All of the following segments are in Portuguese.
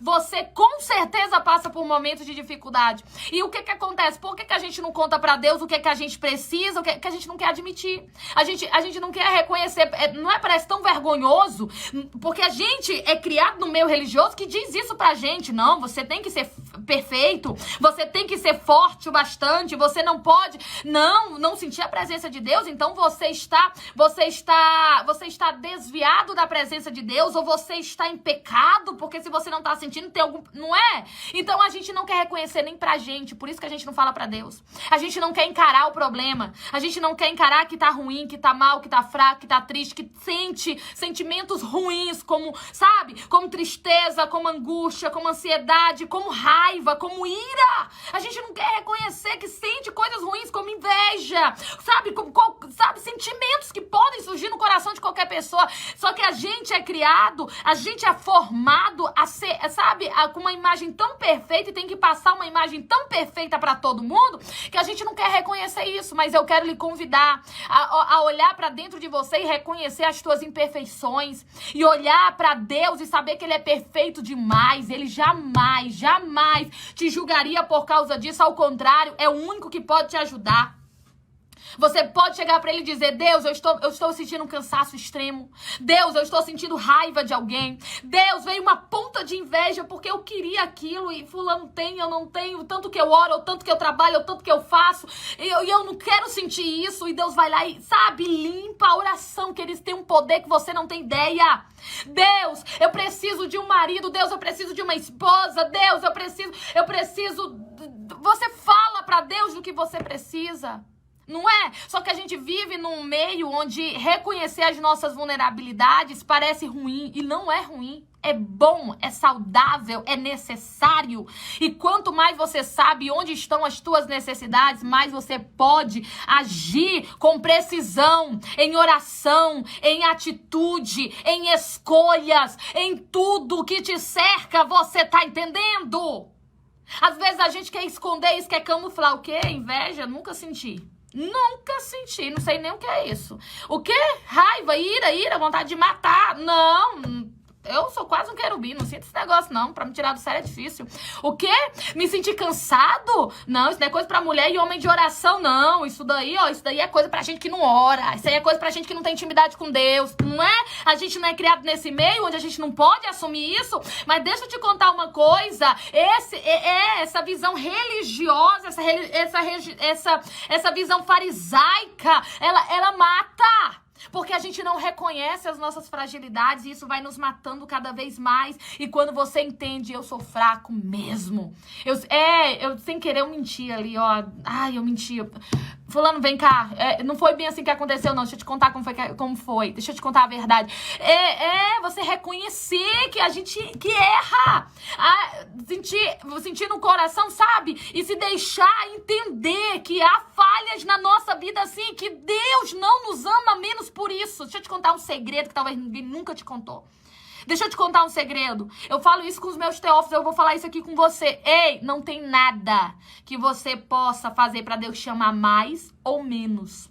você com certeza passa por momentos de dificuldade. E o que acontece? Por que a gente não conta pra Deus o que a gente precisa, o que a gente não quer admitir? A gente não quer reconhecer, não é, parece tão vergonhoso, porque a gente é criado no meio religioso que diz isso pra gente. Não, você tem que ser perfeito, você tem que ser forte o bastante, você não pode não sentir a presença de Deus, então você está desviado da presença de Deus, ou você está em pecado, porque se você não está sentindo, tem algum... Não é? Então a gente não quer reconhecer nem pra gente, por isso que a gente não fala pra Deus. A gente não quer encarar o problema, a gente não quer encarar que tá ruim, que tá mal, que tá fraco, que tá triste, que sente sentimentos ruins, como, sabe? Como tristeza, como angústia, como ansiedade, como raiva, como ira. A gente não quer reconhecer que sente coisas ruins, como inveja, sabe? Sabe? Sentimentos que podem surgir no coração de qualquer pessoa. Só que a gente é criado, a gente é formado a ser, sabe? Com uma imagem tão perfeita e tem que passar uma imagem tão perfeita pra todo mundo que a gente não quer reconhecer isso. Mas eu quero lhe convidar a olhar pra dentro de você e reconhecer as tuas imperfeições e olhar pra Deus e saber que Ele é perfeito demais. Ele jamais te julgaria por causa disso. Ao contrário, é o único que pode te ajudar. Você pode chegar pra Ele e dizer: Deus, eu estou sentindo um cansaço extremo. Deus, eu estou sentindo raiva de alguém. Deus, veio uma ponta de inveja porque eu queria aquilo e fulano tem, eu não tenho. Tanto que eu oro, ou tanto que eu trabalho, ou tanto que eu faço. E eu não quero sentir isso. E Deus vai lá e, sabe, limpa a oração, que eles têm um poder que você não tem ideia. Deus, eu preciso de um marido. Deus, eu preciso de uma esposa. Deus, eu preciso... Você fala pra Deus do que você precisa. Não é? Só que a gente vive num meio onde reconhecer as nossas vulnerabilidades parece ruim. E não é ruim. É bom, é saudável, é necessário. E quanto mais você sabe onde estão as tuas necessidades, mais você pode agir com precisão, em oração, em atitude, em escolhas, em tudo que te cerca. Você tá entendendo? Às vezes a gente quer esconder isso, quer camuflar. O quê? Inveja? Nunca senti. Nunca senti, não sei nem o que é isso. O quê? Raiva, ira, vontade de matar. Não, eu sou quase um querubim, não sinto esse negócio não, pra me tirar do sério é difícil. O quê? Me sentir cansado? Não, isso não é coisa pra mulher e homem de oração, não. Isso daí é coisa pra gente que não ora. Isso aí é coisa pra gente que não tem intimidade com Deus, não é? A gente não é criado nesse meio onde a gente não pode assumir isso. Mas deixa eu te contar uma coisa, essa visão religiosa, essa visão farisaica, ela mata. Porque a gente não reconhece as nossas fragilidades e isso vai nos matando cada vez mais. E quando você entende, eu sou fraco mesmo. Eu sem querer, eu menti ali, ó. Ai, eu menti. Fulano, vem cá. Não foi bem assim que aconteceu, não. Deixa eu te contar como foi. Deixa eu te contar a verdade. Você reconhecer que a gente que erra. Sentir no coração, sabe? E se deixar entender que há falhas na nossa vida, assim, que Deus não nos ama menos por isso. Deixa eu te contar um segredo que talvez ninguém nunca te contou. Deixa eu te contar um segredo. Eu falo isso com os meus teófilos, eu vou falar isso aqui com você. Ei, não tem nada que você possa fazer pra Deus te amar mais ou menos.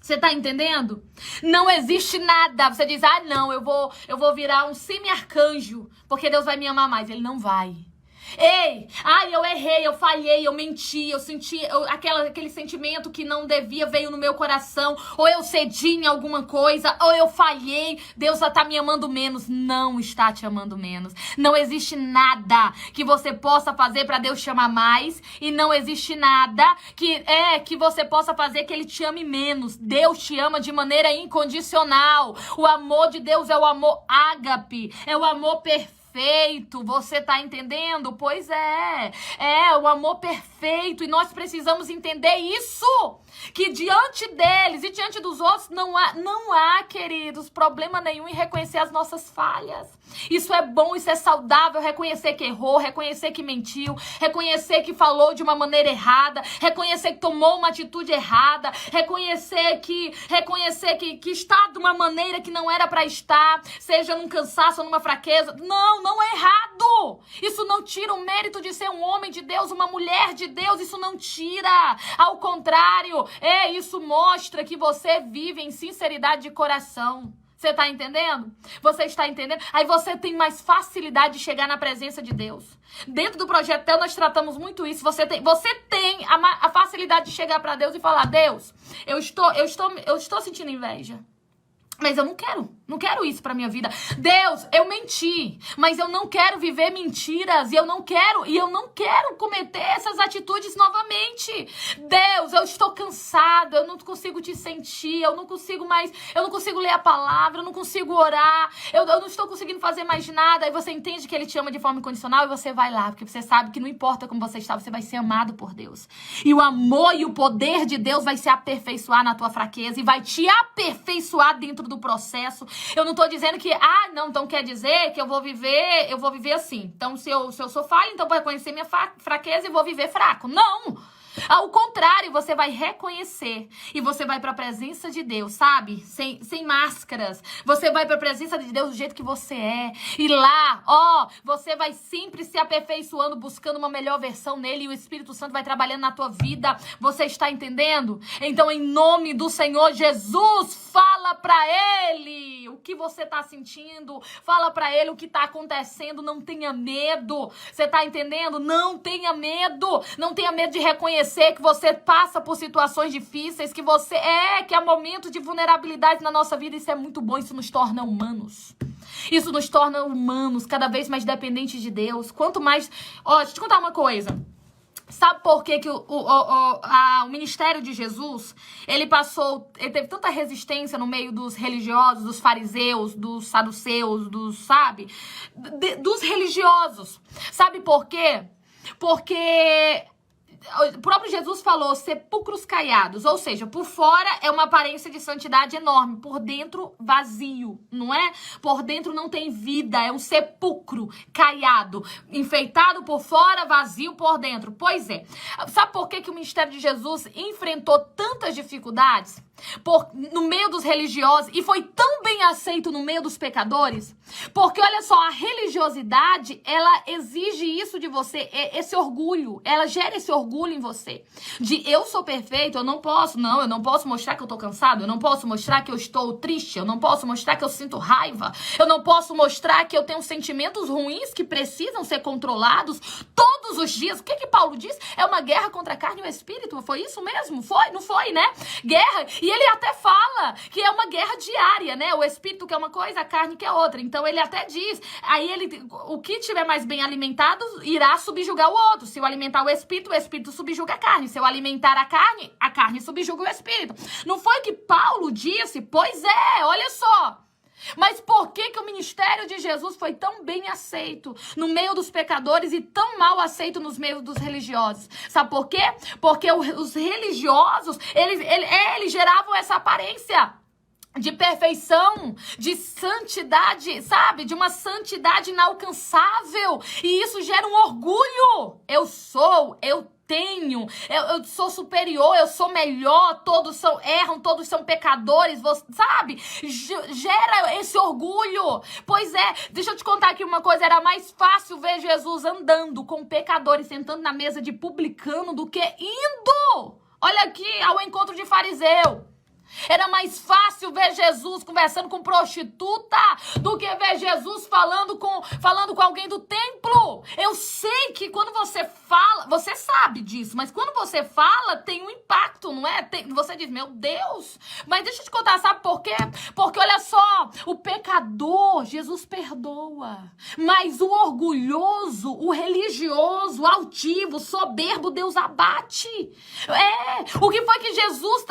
Você tá entendendo? Não existe nada. Você diz: ah, não, eu vou virar um semi-arcanjo, porque Deus vai me amar mais. Ele não vai. Ei, eu errei, eu falhei, eu menti, eu senti aquele sentimento que não devia veio no meu coração, ou eu cedi em alguma coisa, ou eu falhei, Deus já tá me amando menos. Não está te amando menos. Não existe nada que você possa fazer pra Deus te amar mais, e não existe nada que você possa fazer que Ele te ame menos. Deus te ama de maneira incondicional. O amor de Deus é o amor ágape, é o amor perfeito. Você tá entendendo? Pois é o amor perfeito, e nós precisamos entender isso, que diante deles e diante dos outros não há, queridos, problema nenhum em reconhecer as nossas falhas. Isso é bom, isso é saudável, reconhecer que errou, reconhecer que mentiu, reconhecer que falou de uma maneira errada, reconhecer que tomou uma atitude errada, reconhecer que está de uma maneira que não era para estar, seja num cansaço ou numa fraqueza. Não é errado. Isso não tira o mérito de ser um homem de Deus, uma mulher de Deus, isso não tira. Ao contrário, isso mostra que você vive em sinceridade de coração. Você tá entendendo? Você está entendendo? Aí você tem mais facilidade de chegar na presença de Deus. Dentro do Projeto Tel, nós tratamos muito isso. Você tem a facilidade de chegar para Deus e falar: Deus, eu estou sentindo inveja. Mas eu não quero isso pra minha vida. Deus, eu menti, mas eu não quero viver mentiras, e eu não quero cometer essas atitudes novamente. Deus, eu estou cansado, eu não consigo te sentir, eu não consigo ler a palavra, eu não consigo orar, eu não estou conseguindo fazer mais nada. Aí você entende que ele te ama de forma incondicional e você vai lá, porque você sabe que não importa como você está, você vai ser amado por Deus. E o amor e o poder de Deus vai se aperfeiçoar na tua fraqueza e vai te aperfeiçoar dentro do processo. Eu não tô dizendo que, então quer dizer que eu vou viver assim. Então, se eu sou falha, então vou reconhecer minha fraqueza e vou viver fraco. Não! Ao contrário, você vai reconhecer e você vai para a presença de Deus, sabe? Sem máscaras. Você vai para a presença de Deus do jeito que você é. E lá, você vai sempre se aperfeiçoando, buscando uma melhor versão nele, e o Espírito Santo vai trabalhando na tua vida. Você está entendendo? Então, em nome do Senhor Jesus, fala para ele o que você está sentindo. Fala para ele o que está acontecendo. Não tenha medo. Você está entendendo? Não tenha medo. Não tenha medo de reconhecer que você passa por situações difíceis, que há momentos de vulnerabilidade na nossa vida. Isso é muito bom, isso nos torna humanos. Isso nos torna humanos, cada vez mais dependentes de Deus. Quanto mais... deixa eu te contar uma coisa. Sabe por que o ministério de Jesus, ele teve tanta resistência no meio dos religiosos, dos fariseus, dos saduceus, dos religiosos. Sabe por quê? Porque... o próprio Jesus falou sepulcros caiados, ou seja, por fora é uma aparência de santidade enorme, por dentro vazio, não é? Por dentro não tem vida, é um sepulcro caiado, enfeitado por fora, vazio por dentro. Pois é, sabe por que o ministério de Jesus enfrentou tantas dificuldades? No meio dos religiosos, e foi tão bem aceito no meio dos pecadores? Porque olha só, a religiosidade, ela exige isso de você, esse orgulho, ela gera esse orgulho em você, de eu sou perfeito, eu não posso mostrar que eu tô cansado, eu não posso mostrar que eu estou triste, eu não posso mostrar que eu sinto raiva, eu não posso mostrar que eu tenho sentimentos ruins que precisam ser controlados todos os dias. O que Paulo diz? É uma guerra contra a carne e o espírito, foi isso mesmo? Não foi, né? Guerra. E ele até fala que é uma guerra diária, né? O espírito quer uma coisa, a carne quer outra. Então ele até diz, o que tiver mais bem alimentado irá subjugar o outro. Se eu alimentar o espírito subjuga a carne. Se eu alimentar a carne subjuga o espírito. Não foi o que Paulo disse? Pois é, olha só. Mas por que o ministério de Jesus foi tão bem aceito no meio dos pecadores e tão mal aceito nos meios dos religiosos? Sabe por quê? Porque os religiosos, eles geravam essa aparência de perfeição, de santidade, sabe? De uma santidade inalcançável. E isso gera um orgulho. Eu sou superior, eu sou melhor, todos erram, todos são pecadores, sabe? Gera esse orgulho. Pois é, deixa eu te contar aqui uma coisa, era mais fácil ver Jesus andando com pecadores, sentando na mesa de publicano, do que indo, olha aqui, ao encontro de fariseu. Era mais fácil ver Jesus conversando com prostituta do que ver Jesus falando com alguém do templo. Eu sei que quando você fala, você sabe disso, mas quando você fala, tem um impacto, não é? Você diz, meu Deus. Mas deixa eu te contar, sabe por quê? Porque olha só, o pecador, Jesus perdoa. Mas o orgulhoso, o religioso, o altivo, o soberbo, Deus abate. O que foi que Jesus,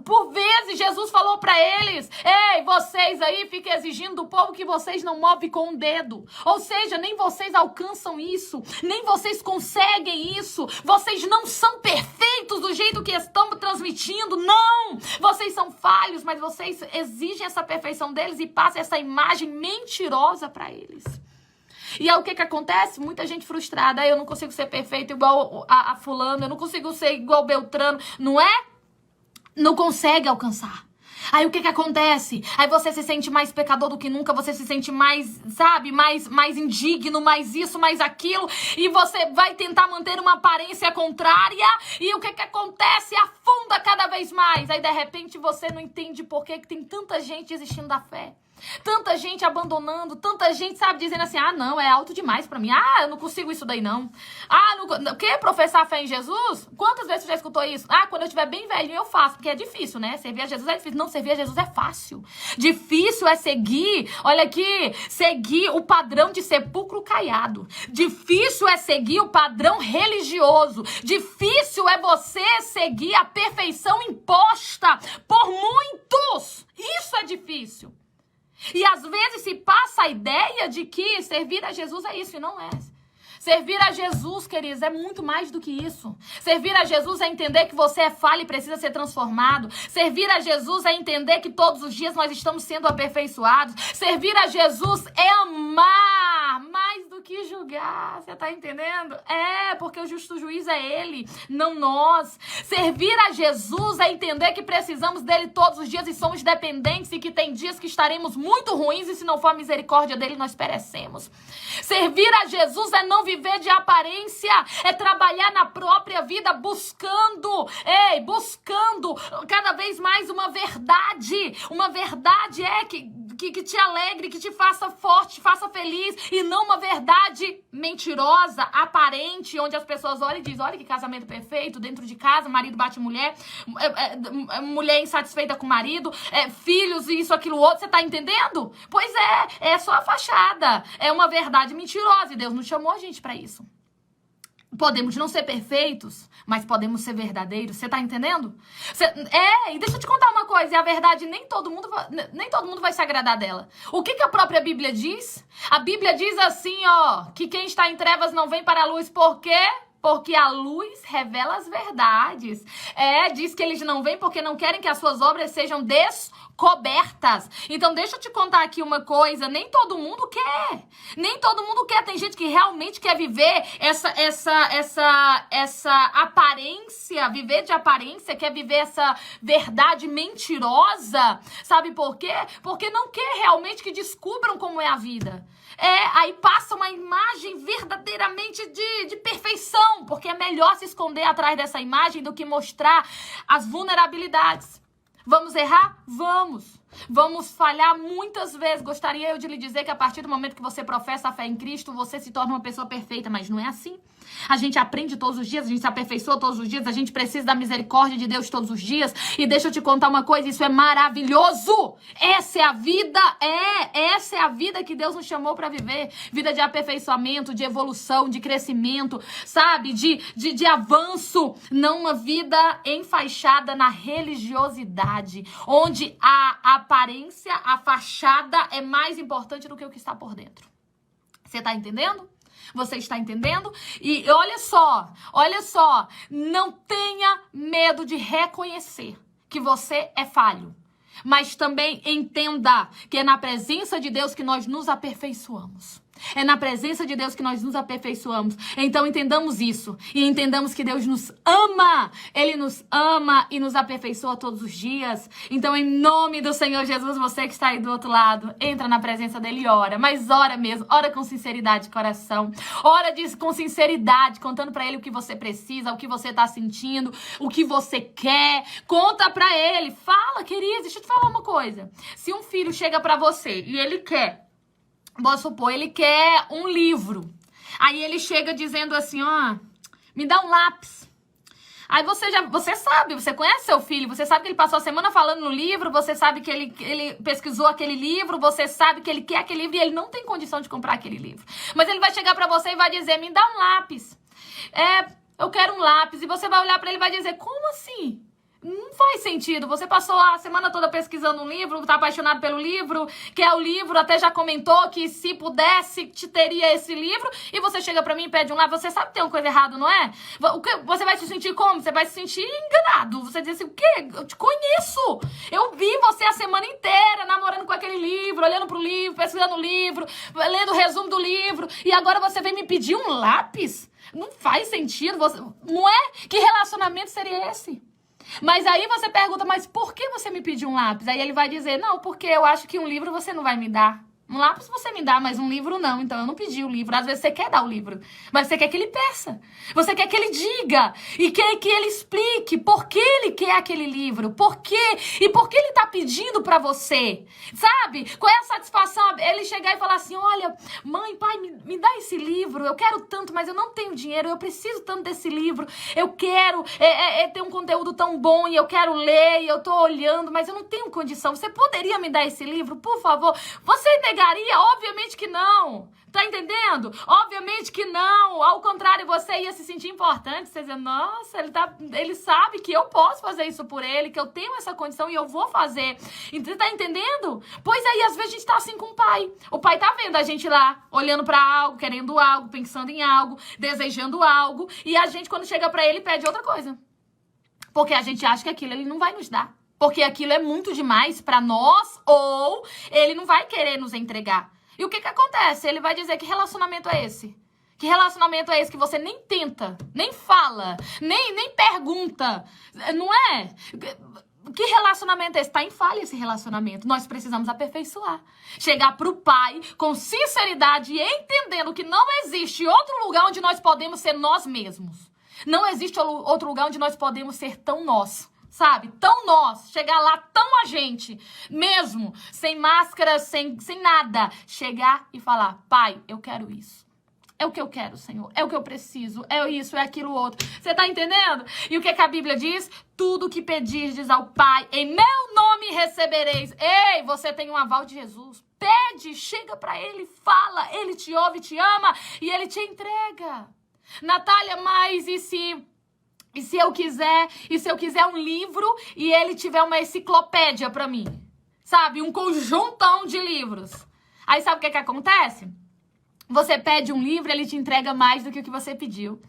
por vezes, Jesus falou pra eles, ei, vocês aí ficam exigindo do povo que vocês não movem com um dedo. Ou seja, nem vocês alcançam isso, nem vocês conseguem isso. Vocês não são perfeitos do jeito que estão transmitindo, não. Vocês são falhos, mas vocês exigem essa perfeição deles e passam essa imagem mentirosa pra eles. E aí o que acontece? Muita gente frustrada. Eu não consigo ser perfeito igual a fulano, eu não consigo ser igual Beltrano, não é? Não consegue alcançar. Aí o que acontece? Aí você se sente mais pecador do que nunca, você se sente mais, sabe, mais indigno, mais isso, mais aquilo, e você vai tentar manter uma aparência contrária, e o que acontece? Afunda cada vez mais. Aí de repente você não entende por que tem tanta gente desistindo da fé. Tanta gente abandonando, tanta gente, sabe, dizendo assim, ah, não, é alto demais pra mim. Ah, eu não consigo isso daí, não. Ah, o quê? Professar a fé em Jesus? Quantas vezes você já escutou isso? Ah, quando eu estiver bem velhinho eu faço, porque é difícil, né? Servir a Jesus é difícil. Não, servir a Jesus é fácil. Difícil é seguir, olha aqui, seguir o padrão de sepulcro caiado. Difícil é seguir o padrão religioso. Difícil é você seguir a perfeição imposta por muitos. Isso é difícil. E às vezes se passa a ideia de que servir a Jesus é isso, e não é. Servir a Jesus, queridos, é muito mais do que isso. Servir a Jesus é entender que você é falho e precisa ser transformado. Servir a Jesus é entender que todos os dias nós estamos sendo aperfeiçoados. Servir a Jesus é amar mais do que julgar. Você tá entendendo? É, porque o justo juiz é Ele, não nós. Servir a Jesus é entender que precisamos dele todos os dias e somos dependentes e que tem dias que estaremos muito ruins e se não for a misericórdia dele nós perecemos. Servir a Jesus é não viver de aparência, é trabalhar na própria vida buscando cada vez mais uma verdade que te alegre, que te faça forte, te faça feliz, e não uma verdade mentirosa, aparente, onde as pessoas olham e dizem, olha que casamento perfeito, dentro de casa, marido bate mulher, mulher insatisfeita com o marido, filhos, isso, aquilo, outro, você tá entendendo? Pois é só a fachada, é uma verdade mentirosa, e Deus não chamou a gente pra isso. Podemos não ser perfeitos, mas podemos ser verdadeiros. Você tá entendendo? E deixa eu te contar uma coisa. E a verdade, nem todo mundo vai se agradar dela. O que a própria Bíblia diz? A Bíblia diz assim, ó, que quem está em trevas não vem para a luz. Por quê? Porque a luz revela as verdades. Diz que eles não vêm porque não querem que as suas obras sejam descobertas. Então, deixa eu te contar aqui uma coisa. Nem todo mundo quer. Nem todo mundo quer. Tem gente que realmente quer viver essa aparência, viver de aparência, quer viver essa verdade mentirosa. Sabe por quê? Porque não quer realmente que descubram como é a vida. Aí passa uma imagem verdadeiramente de perfeição, porque é melhor se esconder atrás dessa imagem do que mostrar as vulnerabilidades. Vamos errar? Vamos. Vamos falhar muitas vezes. Gostaria eu de lhe dizer que a partir do momento que você professa a fé em Cristo, você se torna uma pessoa perfeita, mas não é assim. A gente aprende todos os dias, a gente se aperfeiçoa todos os dias, a gente precisa da misericórdia de Deus todos os dias. E deixa eu te contar uma coisa, isso é maravilhoso. Essa é a vida, essa é a vida que Deus nos chamou para viver. Vida de aperfeiçoamento, de evolução, de crescimento, sabe? De avanço. Não uma vida enfaixada na religiosidade, onde a aparência, a fachada é mais importante do que o que está por dentro. Você tá entendendo? Você está entendendo? E olha só, não tenha medo de reconhecer que você é falho. Mas também entenda que é na presença de Deus que nós nos aperfeiçoamos. É na presença de Deus que nós nos aperfeiçoamos. Então entendamos isso. E entendamos que Deus nos ama. Ele nos ama e nos aperfeiçoa todos os dias. Então em nome do Senhor Jesus, você que está aí do outro lado, entra na presença dele e ora. Mas ora mesmo. Ora com sinceridade de coração. Ora com sinceridade, contando pra ele o que você precisa, o que você tá sentindo, o que você quer. Conta pra ele. Fala, querido, deixa eu te falar uma coisa. Se um filho chega pra você e ele quer, vamos supor, ele quer um livro. Aí ele chega dizendo assim, ó, me dá um lápis. Aí você sabe, você conhece seu filho, você sabe que ele passou a semana falando no livro, você sabe que ele pesquisou aquele livro, você sabe que ele quer aquele livro e ele não tem condição de comprar aquele livro. Mas ele vai chegar pra você e vai dizer, me dá um lápis. Eu quero um lápis. E você vai olhar pra ele e vai dizer, como assim? Não faz sentido. Você passou a semana toda pesquisando um livro, tá apaixonado pelo livro, quer o livro, até já comentou que se pudesse, te teria esse livro, e você chega pra mim e pede um lápis. Você sabe que tem uma coisa errada, não é? Você vai se sentir como? Você vai se sentir enganado. Você diz assim, o quê? Eu te conheço. Eu vi você a semana inteira namorando com aquele livro, olhando pro livro, pesquisando o livro, lendo o resumo do livro, e agora você vem me pedir um lápis? Não faz sentido. Não é? Que relacionamento seria esse? Mas aí você pergunta, mas por que você me pediu um lápis? Aí ele vai dizer, não, porque eu acho que um livro você não vai me dar. Um lápis você me dá, mas um livro não. Então eu não pedi o livro. Às vezes você quer dar o livro, mas você quer que ele peça. Você quer que ele diga e quer que ele explique por que ele quer aquele livro, por quê e por que ele tá pedindo pra você. Sabe? Qual é a satisfação? Ele chegar e falar assim: olha, mãe, pai, me dá esse livro. Eu quero tanto, mas eu não tenho dinheiro. Eu preciso tanto desse livro. Eu quero ter um conteúdo tão bom e eu quero ler e eu tô olhando, mas eu não tenho condição. Você poderia me dar esse livro, por favor? Você negaria? Obviamente que não. Tá entendendo? Obviamente que não. Ao contrário, você ia se sentir importante. Você ia dizer, nossa, ele sabe que eu posso fazer isso por ele, que eu tenho essa condição e eu vou fazer. Tá entendendo? Pois aí, às vezes a gente tá assim com o pai. O pai tá vendo a gente lá, olhando pra algo, querendo algo, pensando em algo, desejando algo. E a gente, quando chega pra ele, pede outra coisa. Porque a gente acha que aquilo ele não vai nos dar. Porque aquilo é muito demais pra nós, ou ele não vai querer nos entregar. E o que acontece? Ele vai dizer, que relacionamento é esse? Que relacionamento é esse que você nem tenta, nem fala, nem pergunta, não é? Que relacionamento é esse? Tá em falha esse relacionamento. Nós precisamos aperfeiçoar. Chegar pro pai com sinceridade e entendendo que não existe outro lugar onde nós podemos ser nós mesmos. Não existe outro lugar onde nós podemos ser tão nós. Sabe? Tão nós, chegar lá tão a gente, mesmo, sem máscara, sem nada, chegar e falar, pai, eu quero isso. É o que eu quero, Senhor, é o que eu preciso, é isso, é aquilo outro. Você tá entendendo? E o que a Bíblia diz? Tudo que pedirdes ao Pai, em meu nome recebereis. Ei, você tem um aval de Jesus. Pede, chega pra Ele, fala, Ele te ouve, te ama e Ele te entrega. Natália, mas e se eu quiser um livro e ele tiver uma enciclopédia pra mim? Sabe? Um conjuntão de livros. Aí sabe o que acontece? Você pede um livro, ele te entrega mais do que o que você pediu.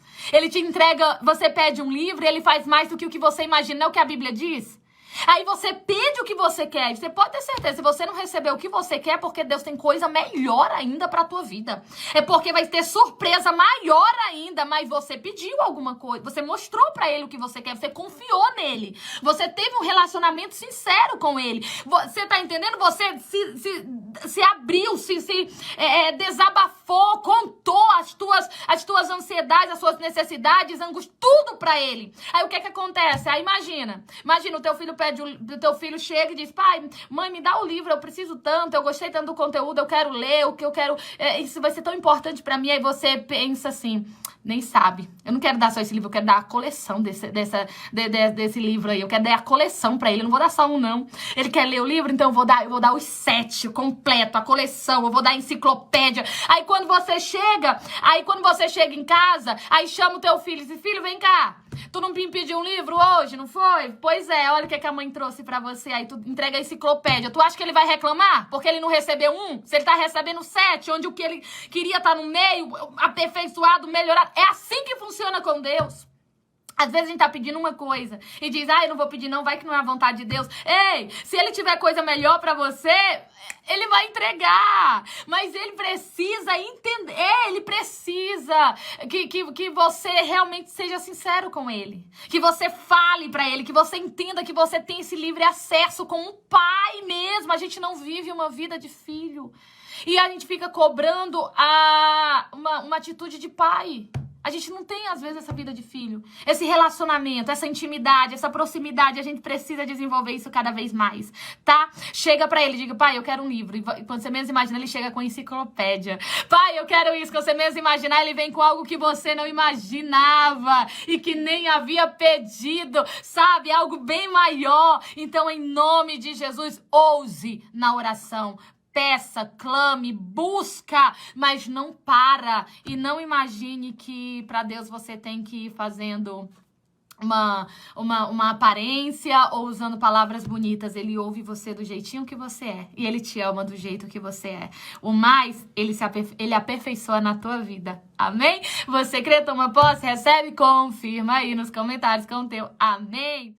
Você pede um livro, ele faz mais do que o que você imagina. Não é o que a Bíblia diz? Aí você pede o que você quer. Você pode ter certeza, se você não receber o que você quer, é porque Deus tem coisa melhor ainda pra tua vida. É porque vai ter surpresa maior ainda, mas você pediu alguma coisa. Você mostrou pra ele o que você quer, você confiou nele. Você teve um relacionamento sincero com ele. Você tá entendendo? Você se abriu, desabafou, contou as tuas ansiedades, as suas necessidades, angústias, tudo pra ele. Aí o que acontece? Aí imagina o teu filho chega e diz, pai, mãe, me dá o livro, eu preciso tanto, eu gostei tanto do conteúdo, eu quero ler, o que eu quero, isso vai ser tão importante pra mim. Aí você pensa assim, nem sabe, eu não quero dar só esse livro, eu quero dar a coleção desse livro aí, eu quero dar a coleção pra ele, eu não vou dar só um não. Ele quer ler o livro, então eu vou dar os 7, o completo, a coleção, eu vou dar a enciclopédia. Aí quando você chega em casa, aí chama o teu filho e diz, filho, vem cá. Tu não me pediu um livro hoje, não foi? Pois é, olha o que a mãe trouxe pra você. Aí tu entrega a enciclopédia. Tu acha que ele vai reclamar? Porque ele não recebeu um? Se ele tá recebendo 7, onde o que ele queria tá no meio, aperfeiçoado, melhorado. É assim que funciona com Deus. Às vezes a gente tá pedindo uma coisa e diz, eu não vou pedir não, vai que não é a vontade de Deus. Ei, se ele tiver coisa melhor pra você, ele vai entregar. Mas ele precisa entender, ele precisa que você realmente seja sincero com ele. Que você fale pra ele, que você entenda que você tem esse livre acesso com um pai mesmo. A gente não vive uma vida de filho. E a gente fica cobrando uma atitude de pai. A gente não tem, às vezes, essa vida de filho. Esse relacionamento, essa intimidade, essa proximidade. A gente precisa desenvolver isso cada vez mais, tá? Chega pra ele, diga, pai, eu quero um livro. E quando você menos imagina, ele chega com enciclopédia. Pai, eu quero isso. Quando você menos imaginar, ele vem com algo que você não imaginava. E que nem havia pedido, sabe? Algo bem maior. Então, em nome de Jesus, ouse na oração. Peça, clame, busca, mas não para. E não imagine que para Deus você tem que ir fazendo uma aparência ou usando palavras bonitas. Ele ouve você do jeitinho que você é. E ele te ama do jeito que você é. O mais, ele aperfeiçoa na tua vida. Amém? Você crê, toma posse, recebe, confirma aí nos comentários com o teu amém.